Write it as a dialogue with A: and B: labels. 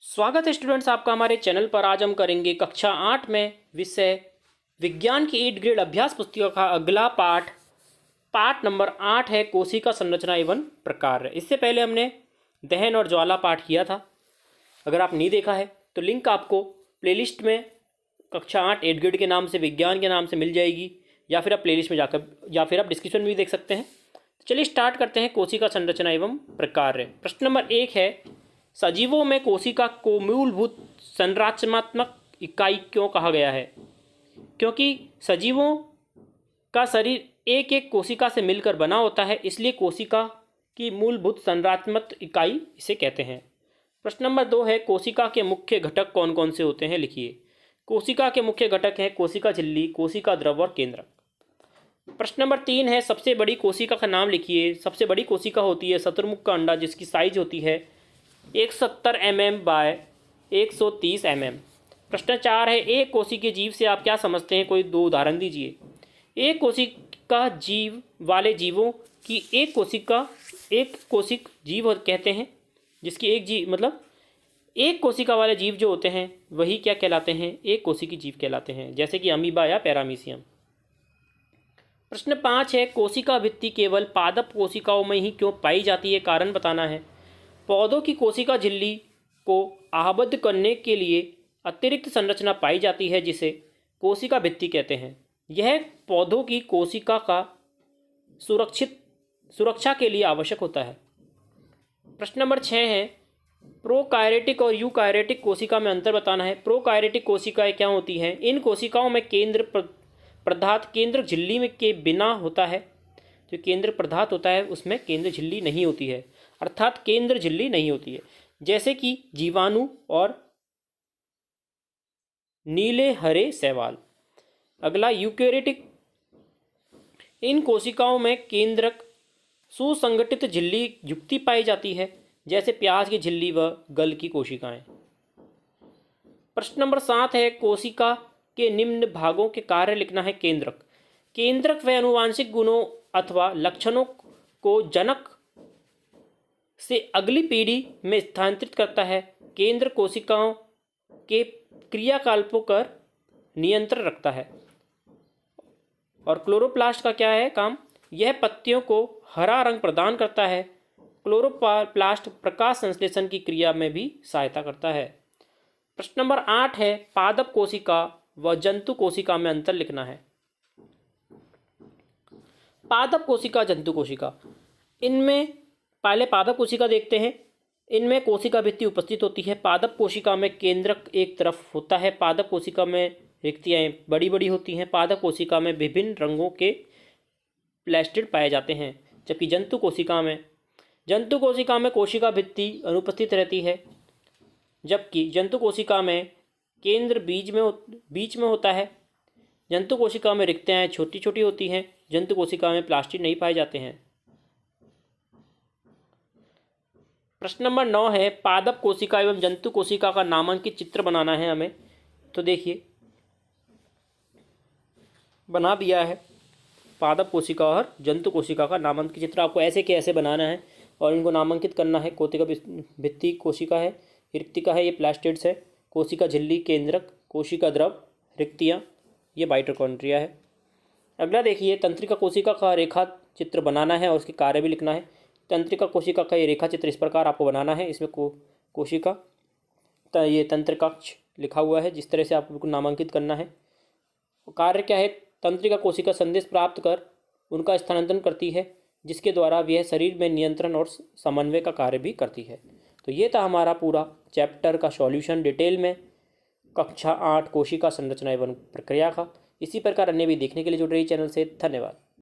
A: स्वागत है स्टूडेंट्स आपका हमारे चैनल पर। आज हम करेंगे कक्षा 8 में विषय विज्ञान की 8th ग्रेड अभ्यास पुस्तिका का अगला पाठ नंबर 8 है कोशिका संरचना एवं प्रकार। इससे पहले हमने दहन और ज्वाला पाठ किया था। अगर आप नहीं देखा है तो लिंक आपको प्लेलिस्ट में कक्षा 8 8th ग्रेड के नाम से विज्ञान के नाम से मिल जाएगी, या फिर आप प्लेलिस्ट में जाकर या फिर आप डिस्क्रिप्शन में भी देख सकते हैं। चलिए स्टार्ट करते हैं कोशिका संरचना एवं प्रकार। प्रश्न नंबर 1 है, सजीवों में कोशिका को मूलभूत संरचनात्मक इकाई क्यों कहा गया है? क्योंकि सजीवों का शरीर एक एक कोशिका से मिलकर बना होता है, इसलिए कोशिका की मूलभूत संरचनात्मक इकाई इसे कहते हैं। प्रश्न नंबर 2 है, कोशिका के मुख्य घटक कौन कौन से होते हैं? लिखिए। कोशिका के मुख्य घटक हैं कोशिका झिल्ली, कोशिका द्रव और केंद्रक। प्रश्न नंबर 3 है, सबसे बड़ी कोशिका का नाम लिखिए। सबसे बड़ी कोशिका होती है शतुर्मुख का अंडा, जिसकी साइज होती है 170 mm बाय 130 mm। प्रश्न 4 है, एक कोशिकीय जीव से आप क्या समझते हैं? कोई दो उदाहरण दीजिए। एक कोशिका जीव वाले जीवों की एक कोशिक जीव कहते हैं, जिसकी एक जीव मतलब एक कोशिका वाले जीव जो होते हैं वही क्या कहलाते हैं? एक कोशिकीय जीव कहलाते हैं, जैसे कि अमीबा या पैरामीशियम। प्रश्न 5 है, कोशिका भित्ति केवल पादप कोशिकाओं में ही क्यों पाई जाती है? कारण बताना है। पौधों की कोशिका झिल्ली को आहबद्ध करने के लिए अतिरिक्त संरचना पाई जाती है, जिसे कोशिका भित्ति कहते हैं। यह पौधों की कोशिका का सुरक्षा के लिए आवश्यक होता है। प्रश्न नंबर 6 है, प्रोकायरेटिक और यूकायरेटिक कोशिका में अंतर बताना है। प्रोकायरेटिक कोशिकाएं क्या होती हैं? इन कोशिकाओं में केंद्र पदार्थ केंद्र झिल्ली में के बिना होता है। जो केंद्र पदार्थ होता है उसमें केंद्र झिल्ली नहीं होती है, अर्थात केंद्र झिल्ली नहीं होती है, जैसे कि जीवाणु और नीले हरे शैवाल। अगला यूकैरियोटिक। इन कोशिकाओं में केंद्रक सुसंगठित झिल्ली युक्ति पाई जाती है, जैसे प्याज की झिल्ली व गल की कोशिकाएं। प्रश्न नंबर 7 है, कोशिका के निम्न भागों के कार्य लिखना है। केंद्रक व आनुवांशिक गुणों अथवा लक्षणों को जनक से अगली पीढ़ी में स्थानांतरित करता है। केंद्र कोशिकाओं के क्रियाकलापों पर नियंत्रण रखता है। और क्लोरोप्लास्ट का क्या है काम? यह पत्तियों को हरा रंग प्रदान करता है। क्लोरोप्लास्ट प्रकाश संश्लेषण की क्रिया में भी सहायता करता है। प्रश्न नंबर 8 है, पादप कोशिका व जंतु कोशिका में अंतर लिखना है। पादप कोशिका, जंतु कोशिका, इनमें पहले पादप कोशिका देखते हैं। इनमें कोशिका भित्ति उपस्थित होती है। पादप कोशिका में केंद्रक एक तरफ होता है। पादप कोशिका में रिक्तियाँ बड़ी बड़ी होती हैं। पादप कोशिका में विभिन्न रंगों के प्लास्टिड पाए जाते हैं, जबकि जंतु कोशिका में कोशिका भित्ति अनुपस्थित रहती है, जबकि जंतु कोशिका में केंद्र बीच में होता है। जंतु कोशिका में रिक्तियाँ छोटी छोटी होती हैं। जंतु कोशिका में प्लास्टिड नहीं पाए जाते हैं। प्रश्न नंबर 9 है, पादप कोशिका एवं जंतु कोशिका का नामांकित चित्र बनाना है हमें। तो देखिए, बना दिया है पादप कोशिका और जंतु कोशिका का नामांकित चित्र। आपको ऐसे के ऐसे बनाना है और इनको नामांकित करना है। कोशिका भित्ति कोशिका है, रिक्तिका है, ये प्लास्टिड्स है। कोशिका झिल्ली केंद्रक, कोशिका द्रव, रिक्तियाँ, ये माइटोकॉन्ड्रिया है। अगला देखिए, तंत्रिका कोशिका का रेखा चित्र बनाना है और उसके कार्य भी लिखना है। तंत्रिका कोशिका का ये रेखा चित्र इस प्रकार आपको बनाना है। इसमें कोशिका ये तंत्रिकाक्ष लिखा हुआ है, जिस तरह से आपको नामांकित करना है। कार्य क्या है? तंत्रिका कोशिका संदेश प्राप्त कर उनका स्थानांतरण करती है, जिसके द्वारा वह शरीर में नियंत्रण और समन्वय का कार्य भी करती है। तो ये था हमारा पूरा चैप्टर का सॉल्यूशन डिटेल में कक्षा 8 कोशिका संरचना एवं प्रक्रिया का। इसी प्रकार अन्य भी देखने के लिए जुड़ रही चैनल से। धन्यवाद।